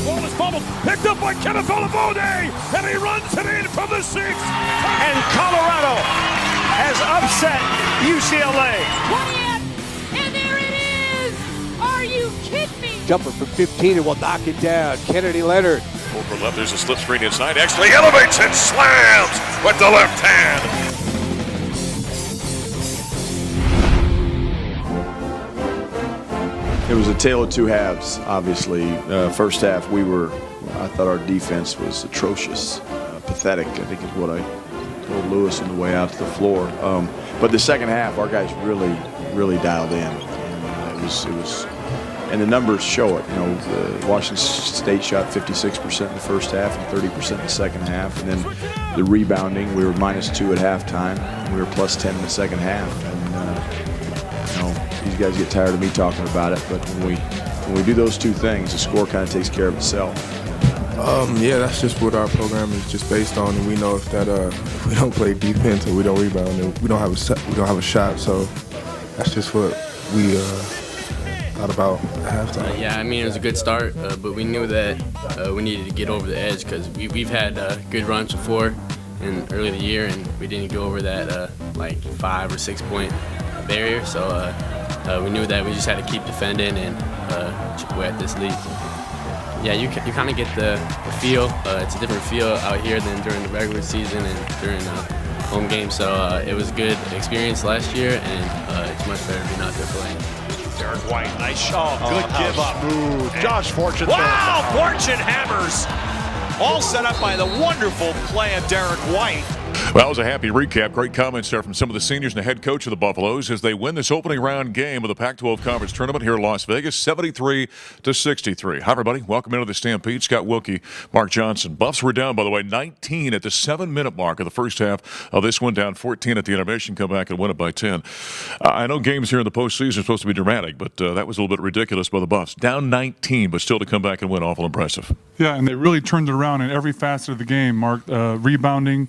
Ball is fumbled, picked up by Kenneth Olivode, and he runs it in from the 6. And Colorado has upset UCLA. 20th, and there it is! Are you kidding me? Jumper from 15 and will knock it down. Kennedy Leonard. Over left, there's a slip screen inside. Actually elevates and slams with the left hand. It was a tale of two halves, obviously. First half, I thought our defense was atrocious, pathetic, I think is what I told Lewis on the way out to the floor. But the second half, our guys really dialed in. And it was, and the numbers show it. You know, Washington State shot 56% in the first half and 30% in the second half. And then the rebounding, we were -2 at halftime. We were +10 in the second half. And, these guys get tired of me talking about it, but when we do those two things, the score kind of takes care of itself. Yeah, that's just what our program is just based on, and we know if we don't play defense or we don't rebound, then we don't have a shot. So that's just what we thought about at halftime. Yeah, I mean it was a good start, but we knew that we needed to get over the edge because we've had good runs before in early in the year, and we didn't go over that like 5 or 6 point barrier. So we knew that we just had to keep defending and chip away at this lead. Yeah, you kind of get the feel. It's a different feel out here than during the regular season and during home games. So it was a good experience last year, and it's much better to be out there playing. Derek White, nice shot. Good give up. Smooth. Josh Fortune. Wow, Fortune hammers. All set up by the wonderful play of Derek White. Well, it was a happy recap. Great comments there from some of the seniors and the head coach of the Buffaloes as they win this opening round game of the Pac-12 Conference Tournament here in Las Vegas, 73-63. Hi, everybody. Welcome into the Stampede. Scott Wilkie, Mark Johnson. Buffs were down, by the way, 19 at the 7-minute mark of the first half of this one, down 14 at the intermission, come back and win it by 10. I know games here in the postseason are supposed to be dramatic, but that was a little bit ridiculous by the Buffs. Down 19, but still to come back and win, awful impressive. Yeah, and they really turned it around in every facet of the game, Mark. Rebounding.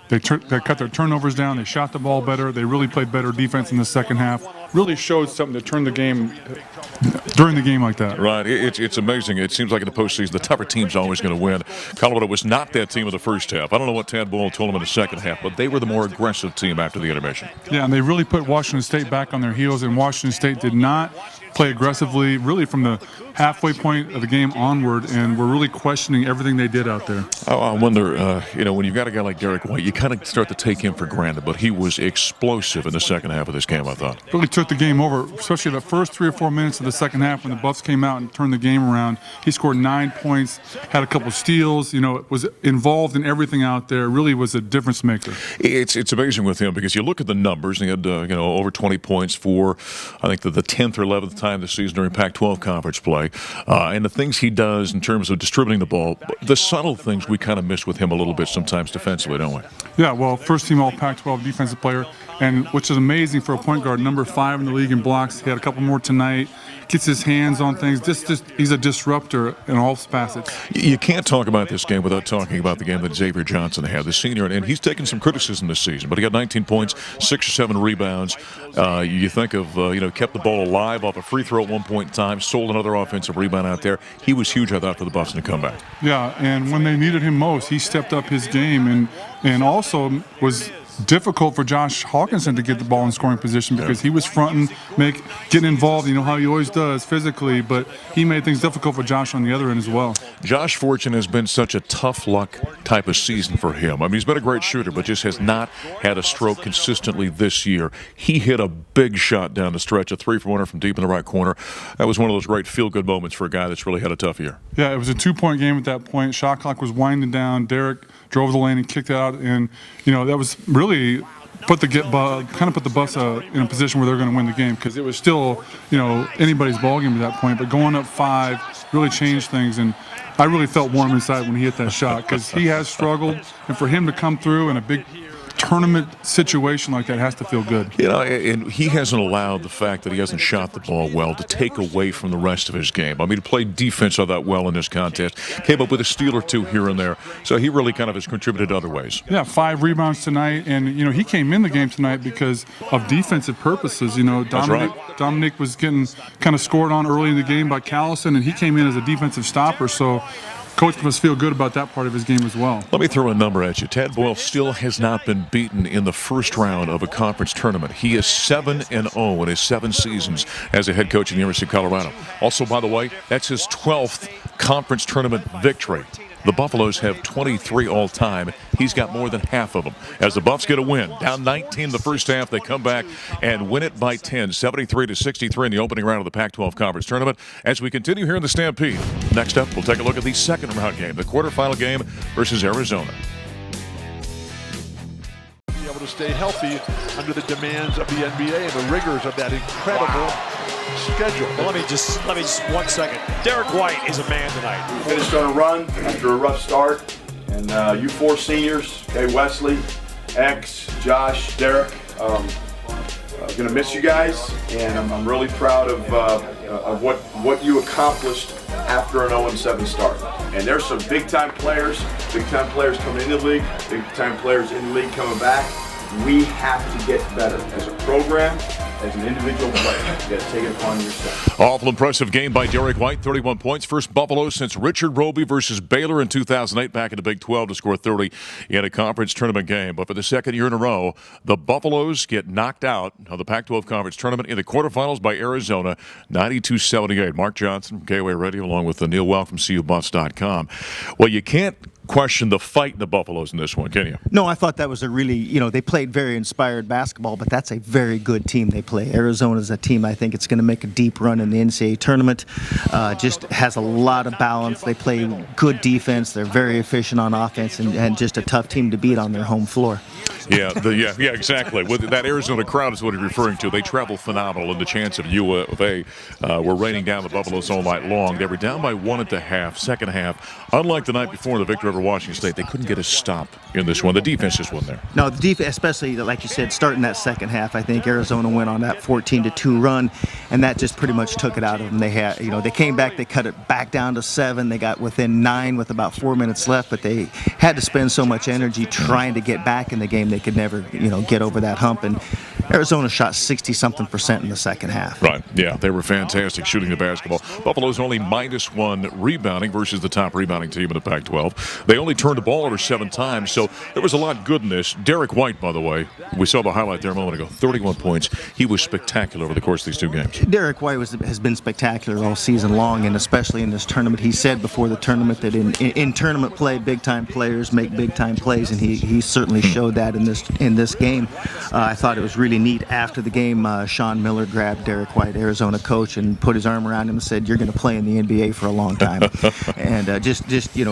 They cut their turnovers down. They shot the ball better. They really played better defense in the second half. Really showed something to turn the game during the game like that. Right. It's amazing. It seems like in the postseason, the tougher team's always going to win. Colorado was not that team in the first half. I don't know what Tad Boyle told them in the second half, but they were the more aggressive team after the intermission. Yeah, and they really put Washington State back on their heels, and Washington State did not play aggressively really from the halfway point of the game onward, and we're really questioning everything they did out there. Oh, I wonder, when you've got a guy like Derek White, you kind of start to take him for granted, but he was explosive in the second half of this game, I thought. Really took the game over, especially the first 3 or 4 minutes of the second half when the Buffs came out and turned the game around. He scored 9 points, had a couple steals, was involved in everything out there, really was a difference maker. It's amazing with him because you look at the numbers, and he had, over 20 points for, I think, the 10th or 11th time this season during Pac-12 conference play. And the things he does in terms of distributing the ball, the subtle things we kind of miss with him a little bit sometimes defensively, don't we? Yeah, well, first team all Pac-12 defensive player, and which is amazing for a point guard, number 5 in the league in blocks. He had a couple more tonight. Gets his hands on things. He's a disruptor in all facets. You can't talk about this game without talking about the game that Xavier Johnson had, the senior, and he's taken some criticism this season, but he got 19 points, 6 or 7 rebounds. You think of, kept the ball alive off a free throw at one point in time, sold another offensive rebound out there. He was huge, I thought, for the Buffs in the comeback. Yeah, and when they needed him most, he stepped up his game and also was difficult for Josh Hawkinson to get the ball in scoring position because he was fronting, getting involved, how he always does physically, but he made things difficult for Josh on the other end as well. Josh Fortune has been such a tough luck type of season for him. I mean, he's been a great shooter, but just has not had a stroke consistently this year. He hit a big shot down the stretch, a 3-for-1 from deep in the right corner. That was one of those great feel-good moments for a guy that's really had a tough year. Yeah, it was a 2-point game at that point. Shot clock was winding down. Derek drove the lane and kicked it out, and that was really put the Buffs in a position where they're going to win the game because it was still anybody's ball game at that point. But going up 5 really changed things, and I really felt warm inside when he hit that shot because he has struggled, and for him to come through in a big tournament situation like that has to feel good. You know, and he hasn't allowed the fact that he hasn't shot the ball well to take away from the rest of his game. I mean, he played defense I thought well in this contest, came up with a steal or two here and there, so he really kind of has contributed other ways. Yeah, 5 rebounds tonight, and you know he came in the game tonight because of defensive purposes. You know, Dominic was getting kind of scored on early in the game by Callison, and he came in as a defensive stopper. So Coach must feel good about that part of his game as well. Let me throw a number at you. Tad Boyle still has not been beaten in the first round of a conference tournament. He is 7-0 in his 7 seasons as a head coach in the University of Colorado. Also, by the way, that's his 12th conference tournament victory. The Buffaloes have 23 all-time. He's got more than half of them. As the Buffs get a win, down 19 in the first half, they come back and win it by 10, 73-63 in the opening round of the Pac-12 Conference Tournament. As we continue here in the Stampede, next up, we'll take a look at the second round game, the quarterfinal game versus Arizona. Be able to stay healthy under the demands of the NBA and the rigors of that incredible schedule. Well, let me just 1 second. Derek White is a man tonight. Finished on a run after a rough start. And you 4 seniors, okay, Wesley, X, Josh, Derek, going to miss you guys. And I'm really proud of what you accomplished after an 0-7 start. And there's some big-time players coming into the league, big-time players in the league coming back. We have to get better as a program, as an individual player. You got to take it upon yourself. Awful impressive game by Derek White, 31 points. First Buffalo since Richard Roby versus Baylor in 2008 back in the Big 12 to score 30 in a conference tournament game. But for the second year in a row, the Buffaloes get knocked out of the Pac-12 Conference Tournament in the quarterfinals by Arizona, 92-78. Mark Johnson from KOA Radio along with Neil Well from CUBuffs.com. Well, you can't question the fight in the Buffaloes in this one, can you? No, I thought that was a really, they played very inspired basketball, but that's a very good team they play. Arizona's a team I think it's going to make a deep run in the NCAA tournament. Just has a lot of balance. They play good defense. They're very efficient on offense and just a tough team to beat on their home floor. Yeah, exactly. With that Arizona crowd is what he's referring to. They travel phenomenal, and the chance of U of A were raining down the Buffaloes all night long. They were down by 1 at the half, second half. Unlike the night before the victory over Washington State, they couldn't get a stop in this one. The defense just wasn't there. No, the defense, especially like you said, starting that second half, I think Arizona went on that 14-2 run, and that just pretty much took it out of them. They had, they came back, they cut it back down to 7. They got within 9 with about 4 minutes left, but they had to spend so much energy trying to get back in the game. They could never, get over that hump. And Arizona shot 60-something% in the second half. Right. Yeah, they were fantastic shooting the basketball. Buffalo's only -1 rebounding versus the top rebounding team in the Pac-12. They only turned the ball over 7 times, so there was a lot good in this. Derek White, by the way, we saw the highlight there a moment ago, 31 points. He was spectacular over the course of these 2 games. Derek White has been spectacular all season long, and especially in this tournament. He said before the tournament that in tournament play, big-time players make big-time plays, and he certainly showed that in this game. I thought it was really neat. After the game, Sean Miller grabbed Derek White, Arizona coach, and put his arm around him and said, "You're going to play in the NBA for a long time." And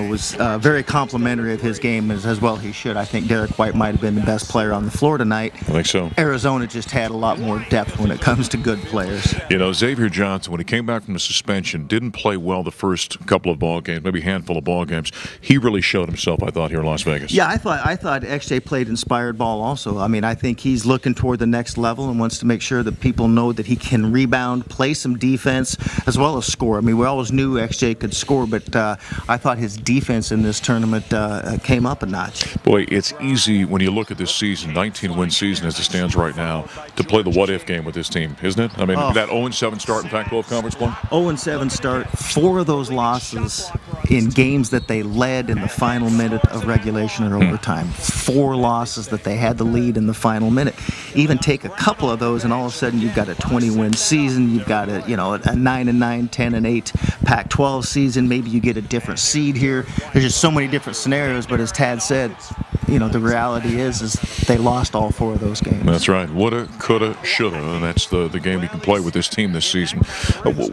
was very complimentary of his game as well he should. I think Derek White might have been the best player on the floor tonight. I think so. Arizona just had a lot more depth when it comes to good players. Xavier Johnson, when he came back from the suspension, didn't play well the first couple of ball games, maybe a handful of ball games. He really showed himself, I thought, here in Las Vegas. Yeah, I thought XJ played inspired ball also. I mean, I think he's looking toward the next level and wants to make sure that people know that he can rebound, play some defense, as well as score. I mean, we always knew XJ could score, but I thought his defense in this tournament came up a notch. Boy, it's easy when you look at this season, 19-win season as it stands right now, to play the what-if game with this team, isn't it? I mean, that 0-7 start in Pac-12 Conference play? 0-7 start, 4 of those losses in games that they led in the final minute of regulation or overtime. 4 losses that they had the lead in the final minute. Even take a couple of those, and all of a sudden you've got a 20-win season. You've got a 9-9, 10-8 Pac-12 season. Maybe you get a different seed here. There's just so many different scenarios. But as Tad said, the reality is they lost all 4 of those games. That's right. Woulda, coulda, shoulda, and that's the game you can play with this team this season.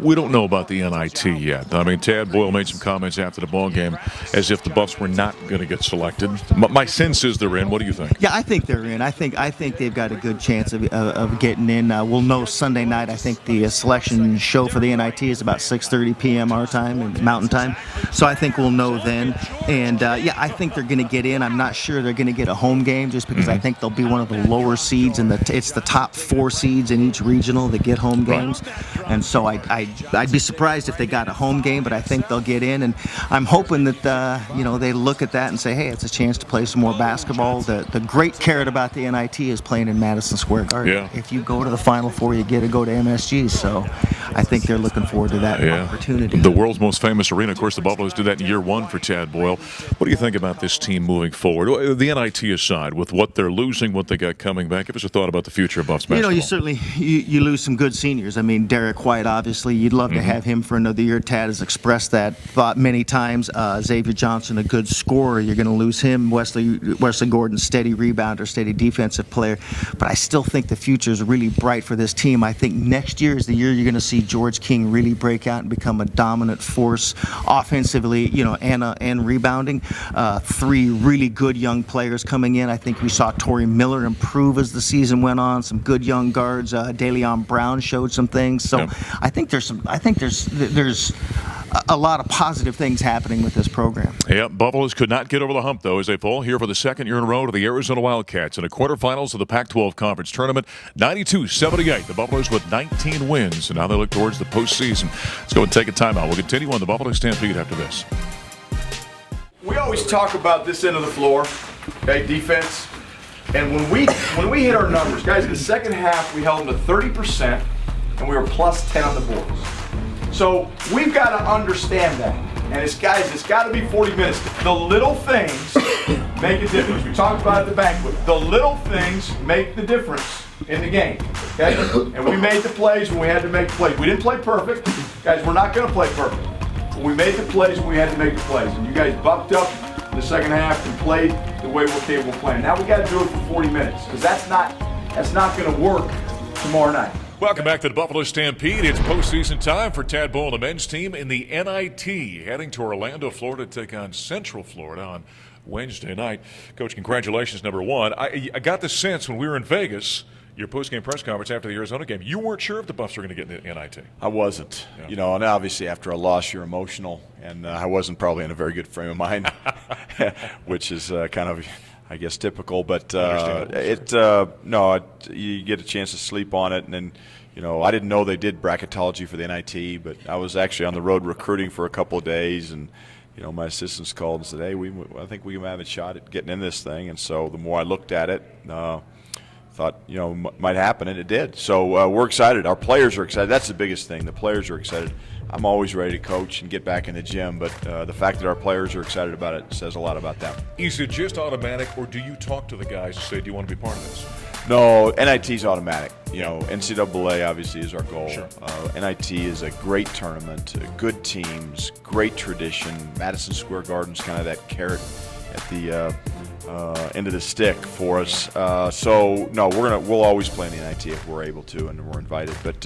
We don't know about the NIT yet. I mean, Tad Boyle made some comments after the ball game as if the Buffs were not going to get selected. My sense is they're in. What do you think? Yeah, I think they're in. I think they've got a good chance of getting in. We'll know Sunday night. I think the selection show for the NIT is about 6:30 p.m. our time and Mountain Time. So I think we'll know then. And I think they're going to get in. I'm not sure they're going to get a home game just because I think they'll be one of the lower seeds, and it's the top 4 seeds in each regional that get home games. And so I'd be surprised if they got a home game, but I think they'll get in. And I'm hoping that, they look at that and say, hey, it's a chance to play some more basketball. The great carrot about the NIT is playing in Madison Square Garden. Yeah. If you go to the Final Four, you get to go to MSG. So I think they're looking forward to that opportunity. The world's most famous arena. Of course, the Buffaloes did that in year 1 for Tad Boyle. What do you think about this team moving forward? The NIT aside, with what they're losing, what they got coming back, give us a thought about the future of Buffs basketball. You certainly you lose some good seniors. I mean, Derek White, obviously, you'd love to have him for another year. Tad has expressed that thought many times. Xavier Johnson, a good scorer. You're going to lose him. Wesley Gordon, steady rebounder, steady defensive player. But I still think the future is really bright for this team. I think next year is the year you're going to see George King really break out and become a dominant force offensively, and rebounding. 3 really good young players coming in. I think we saw Torrey Miller improve as the season went on. Some good young guards. DeLeon Brown showed some things. So I think there's a lot of positive things happening with this program. Yeah, Buffaloes could not get over the hump, though, as they fall here for the second year in a row to the Arizona Wildcats in the quarterfinals of the Pac-12 Conference Tournament. 92-78, the Buffaloes with 19 wins, and now they look towards the postseason. Let's go and take a timeout. We'll continue on the Buffalo Stampede after this. We always talk about this end of the floor, okay, defense. And when we hit our numbers, guys, in the second half, we held them to 30%, and we were plus 10 on the boards. So we've got to understand that. And it's got to be 40 minutes. The little things make a difference. We talked about it at the banquet. The little things make the difference in the game, okay? And we made the plays when we had to make plays. We didn't play perfect. Guys, we're not going to play perfect. But we made the plays when we had to make the plays. And you guys bucked up in the second half and played the way we're capable of playing. Now we got to do it for 40 minutes because that's not going to work tomorrow night. Welcome back to the Buffalo Stampede. It's postseason time for Tad Boyle and the men's team in the NIT, heading to Orlando, Florida to take on Central Florida on Wednesday night. Coach, congratulations, number one. I got the sense when we were in Vegas, your post-game press conference after the Arizona game, you weren't sure if the Buffs were going to get in the NIT. I wasn't. Yeah. And obviously after a loss, you're emotional, and I wasn't probably in a very good frame of mind, which is kind of, I guess, typical. But you get a chance to sleep on it, and then, I didn't know they did bracketology for the NIT, but I was actually on the road recruiting for a couple of days, and my assistants called and said, hey, I think we have a shot at getting in this thing. And so the more I looked at it, thought, might happen, and it did. So we're excited. Our players are excited. That's the biggest thing. The players are excited. I'm always ready to coach and get back in the gym, but the fact that our players are excited about it says a lot about them. Is it just automatic, or do you talk to the guys and say, do you want to be part of this? No, NIT's automatic. NCAA obviously is our goal. Sure. NIT is a great tournament, good teams, great tradition. Madison Square Garden's kind of that carrot at the end of the stick for us. So no, we'll always play in the NIT if we're able to and we're invited. But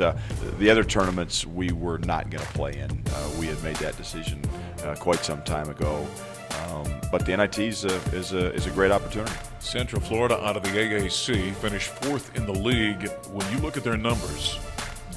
the other tournaments we were not going to play in. We had made that decision quite some time ago. But the NIT is a great opportunity. Central Florida out of the AAC finished 4th in the league. When you look at their numbers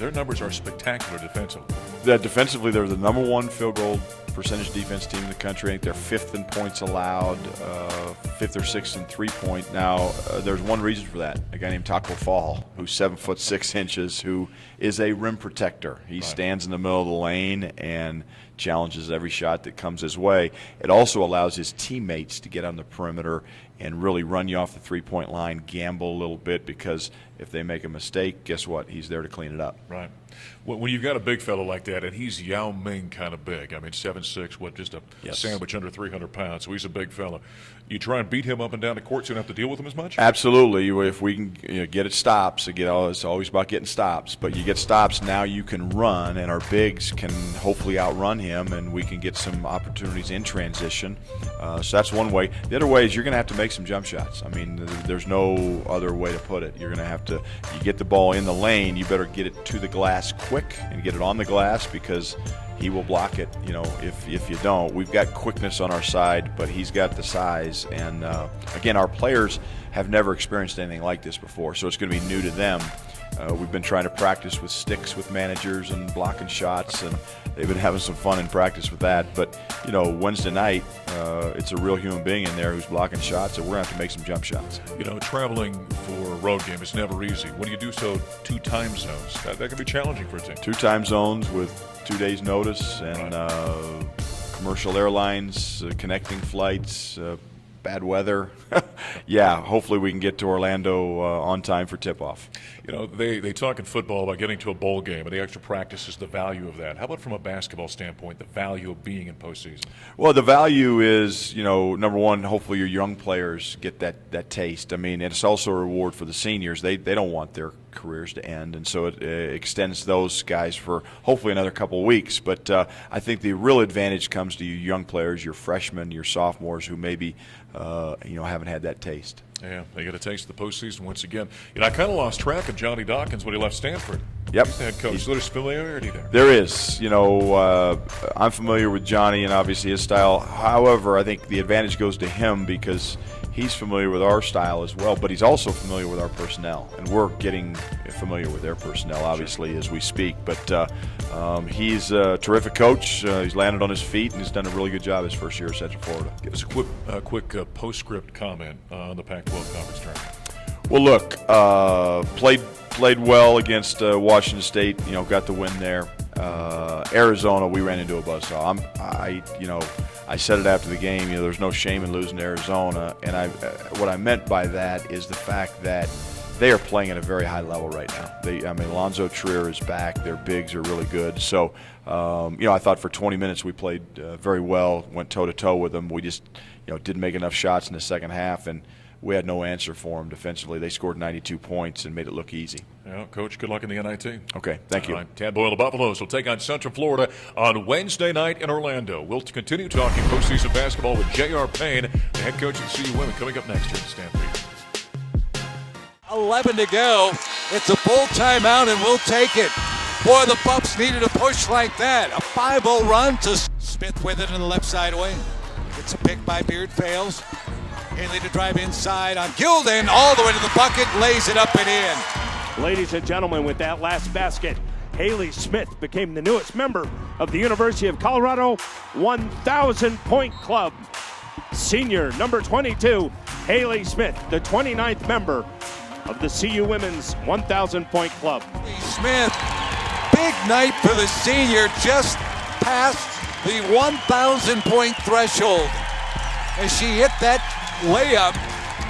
are spectacular defensively. Defensively, they're the number 1 field goal percentage defense team in the country. I think they're 5th in points allowed, 5th or 6th in 3-point. Now, there's one reason for that. A guy named Taco Fall, who's 7'6", who is a rim protector. He stands in the middle of the lane and challenges every shot that comes his way. It also allows his teammates to get on the perimeter and really run you off the 3-point line, gamble a little bit, because if they make a mistake, guess what? He's there to clean it up. Right. When you've got a big fellow like that, and he's Yao Ming kind of big, I mean 7'6", just a sandwich under 300 pounds, so he's a big fellow. You try and beat him up and down the court so you don't have to deal with him as much? Absolutely. If we can get it stops, it's always about getting stops. But you get stops, now you can run, and our bigs can hopefully outrun him, and we can get some opportunities in transition. So that's one way. The other way is you're going to have to make some jump shots. I mean, there's no other way to put it. You're going to have to, you get the ball in the lane, you better get it to the glass quick and get it on the glass, because he will block it, if you don't. We've got quickness on our side, but he's got the size. And, again, our players have never experienced anything like this before, so it's going to be new to them. We've been trying to practice with sticks with managers and blocking shots, and they've been having some fun in practice with that. But, you know, Wednesday night, it's a real human being in there who's blocking shots, and we're going to have to make some jump shots. You know, traveling for a road game is never easy. When you do so 2 time zones, that can be challenging for a team. 2 time zones with 2 days' notice, and commercial airlines, connecting flights, bad weather. Yeah, hopefully we can get to Orlando on time for tip-off. You know, they talk in football about getting to a bowl game and the extra practice is the value of that. How about from a basketball standpoint, the value of being in postseason? Well, the value is, you know, number one, hopefully your young players get that taste. I mean, it's also a reward for the seniors. They don't want their careers to end, and so it extends those guys for hopefully another couple of weeks. But I think the real advantage comes to you young players, your freshmen, your sophomores who maybe haven't had that taste. Yeah, they get a taste of the postseason once again. You know, I kind of lost track of Johnny Dawkins when he left Stanford. Yep. He's the head coach. So there's familiarity there. There is. You know, I'm familiar with Johnny and obviously his style. However, I think the advantage goes to him because he's familiar with our style as well, but he's also familiar with our personnel, and we're getting familiar with their personnel, obviously, as we speak. But he's a terrific coach. He's landed on his feet, and he's done a really good job his first year at Central Florida. Give us a quick postscript comment on the Pac-12 conference tournament. Well, look, played well against Washington State. You know, got the win there. Arizona, we ran into a buzzsaw. I said it after the game. You know, there's no shame in losing to Arizona, and what I meant by that is the fact that they are playing at a very high level right now. Alonzo Trier is back. Their bigs are really good. So, I thought for 20 minutes we played very well. Went toe to toe with them. We just, didn't make enough shots in the second half, and we had no answer for them defensively. They scored 92 points and made it look easy. Yeah, Coach, good luck in the NIT. Okay, thank you. All right, Tad Boyle, the Buffaloes will take on Central Florida on Wednesday night in Orlando. We'll continue talking postseason basketball with J.R. Payne, the head coach of CU Women, coming up next here at Stampede. 11 to go. It's a full timeout, and we'll take it. Boy, the Buffs needed a push like that. A 5-0 run to Smith with it in the left side wing. Gets a pick by Beard, fails. Haley to drive inside on Gilden, all the way to the bucket, lays it up and in. Ladies and gentlemen, with that last basket, Haley Smith became the newest member of the University of Colorado 1,000-point club. Senior number 22, Haley Smith, the 29th member of the CU Women's 1,000-point club. Smith, big night for the senior, just past the 1,000-point threshold. As she hit that layup,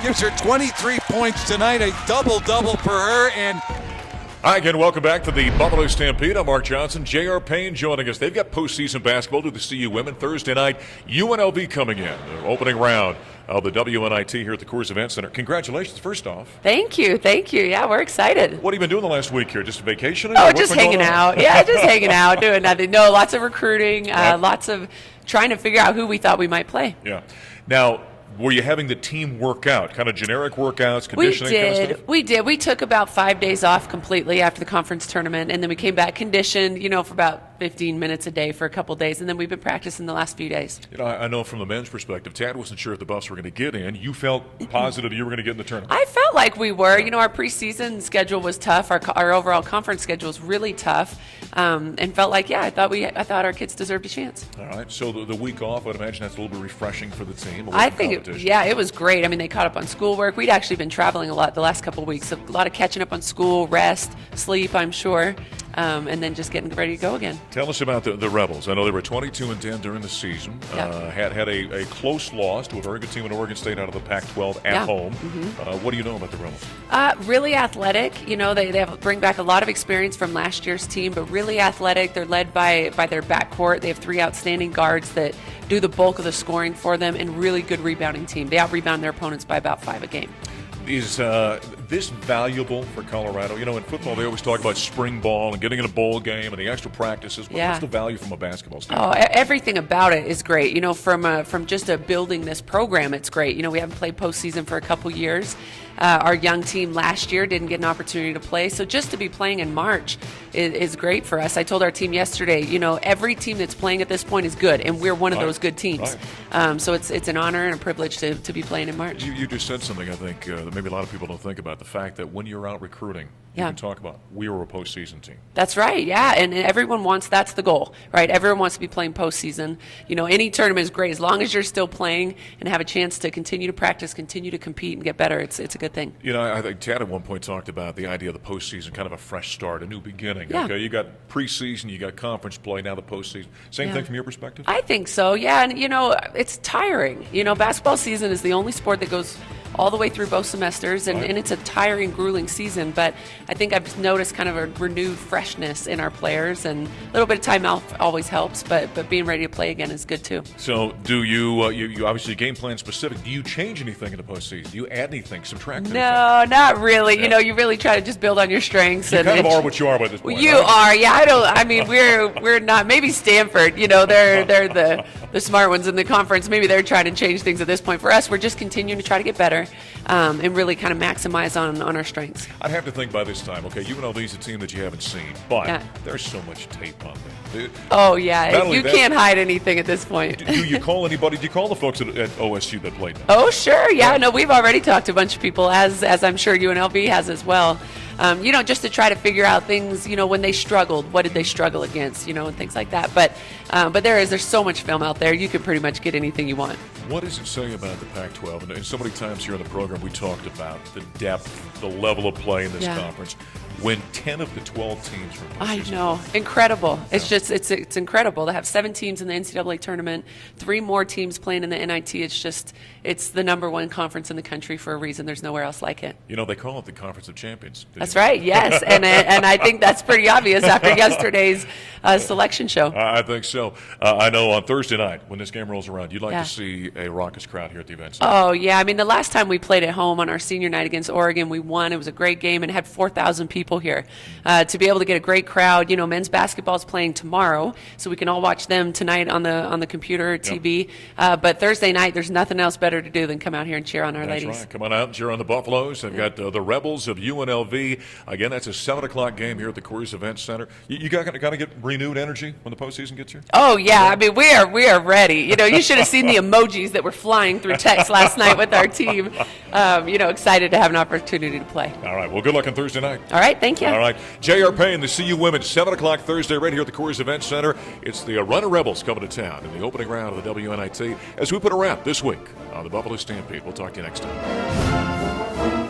gives her 23 points tonight, a double-double for her. And hi again, welcome back to the Buffalo Stampede. I'm Mark Johnson. J.R. Payne joining us. They've got postseason basketball to the CU Women Thursday night. UNLV coming in, the opening round of the WNIT here at the Coors Event Center. Congratulations, first off. Thank you. Yeah, we're excited. What have you been doing the last week here? Just vacationing? Oh, just hanging out. Yeah, just hanging out, doing nothing. No, lots of recruiting, lots of trying to figure out who we thought we might play. Yeah. Now, were you having the team work out, kind of generic workouts, conditioning kind of stuff? We did. We took about 5 days off completely after the conference tournament, and then we came back conditioned, for about 15 minutes a day for a couple days, and then we've been practicing the last few days. I know from the men's perspective, Tad wasn't sure if the Buffs were going to get in. You felt positive you were going to get in the tournament. I felt like we were. Our preseason schedule was tough. Our overall conference schedule was really tough, and felt like, I thought our kids deserved a chance. All right. So the week off, I'd imagine that's a little bit refreshing for the team. I think, it was great. I mean, they caught up on schoolwork. We'd actually been traveling a lot the last couple of weeks. A lot of catching up on school, rest, sleep, I'm sure, and then just getting ready to go again. Tell us about the Rebels. I know they were 22-10 during the season. Had a close loss to a very good team in Oregon State out of the Pac-12 at home. Mm-hmm. What do you know about the Rebels? Really athletic. They bring back a lot of experience from last year's team, but really athletic. They're led by their backcourt. They have 3 outstanding guards that do the bulk of the scoring for them, and really good rebounding team. They out-rebound their opponents by about 5 a game. Is this valuable for Colorado? In football, they always talk about spring ball and getting in a bowl game and the extra practices. What's the value from a basketball standpoint? Everything about it is great. From just building this program, it's great. We haven't played postseason for a couple years. Our young team last year didn't get an opportunity to play. So just to be playing in March is great for us. I told our team yesterday, every team that's playing at this point is good, and we're one of those good teams. Right. So it's an honor and a privilege to be playing in March. You just said something, I think, that maybe a lot of people don't think about. about the fact that when you're out recruiting, you can talk about we were a postseason team. That's right, yeah, and everyone wants, that's the goal, right? Everyone wants to be playing postseason. Any tournament is great as long as you're still playing and have a chance to continue to practice, continue to compete, and get better. It's a good thing. I think Tad at one point talked about the idea of the postseason, kind of a fresh start, a new beginning. Yeah. Okay, you got preseason, you got conference play, now the postseason. Same thing from your perspective? I think so, yeah, and it's tiring. Basketball season is the only sport that goes all the way through both semesters, and it's a tiring, grueling season, but I think I've noticed kind of a renewed freshness in our players, and a little bit of time off always helps, but being ready to play again is good too. So do you, you obviously game plan specific, do you change anything in the postseason? Do you add anything, subtract anything? No, not really. Yeah. You really try to just build on your strengths. You kind of are what you are by this point. You are, yeah. We're not, maybe Stanford, they're the smart ones in the conference. Maybe they're trying to change things at this point. For us, we're just continuing to try to get better. And really kind of maximize on our strengths. I'd have to think by this time, okay, UNLV's a team that you haven't seen, but there's so much tape on them. Oh, yeah. You can't hide anything at this point. Do you call anybody? Do you call the folks at OSU that played them? Oh, sure. Yeah, no, we've already talked to a bunch of people, as I'm sure UNLV has as well. Just to try to figure out things, when they struggled, what did they struggle against, and things like that. But there's so much film out there, you can pretty much get anything you want. What does it say about the Pac-12? And so many times here in the program we talked about the depth, the level of play in this conference. When 10 of the 12 teams were I know, incredible. It's just it's incredible to have 7 teams in the NCAA tournament, 3 more teams playing in the NIT. It's the number 1 conference in the country for a reason. There's nowhere else like it. They call it the Conference of Champions. That's right. Yes, and I think that's pretty obvious after yesterday's selection show. I think so. I know on Thursday night when this game rolls around, you'd like to see a raucous crowd here at the event center. Oh yeah, the last time we played at home on our senior night against Oregon, we won. It was a great game and had 4,000 people here. To be able to get a great crowd, men's basketball is playing tomorrow, so we can all watch them tonight on the computer or TV. But Thursday night, there's nothing else better to do than come out here and cheer on our ladies. That's right. Come on out and cheer on the Buffaloes. They've got the Rebels of UNLV. Again, that's a 7 o'clock game here at the Coors Event Center. You got to get renewed energy when the postseason gets here? Oh, yeah. We are ready. You should have seen the emojis that were flying through text last night with our team. Excited to have an opportunity to play. All right. Well, good luck on Thursday night. All right. Thank you. All right. J.R. Payne, the CU Women, 7 o'clock Thursday right here at the Coors Event Center. It's the Runner Rebels coming to town in the opening round of the WNIT as we put a wrap this week on the Buffalo Stampede. We'll talk to you next time.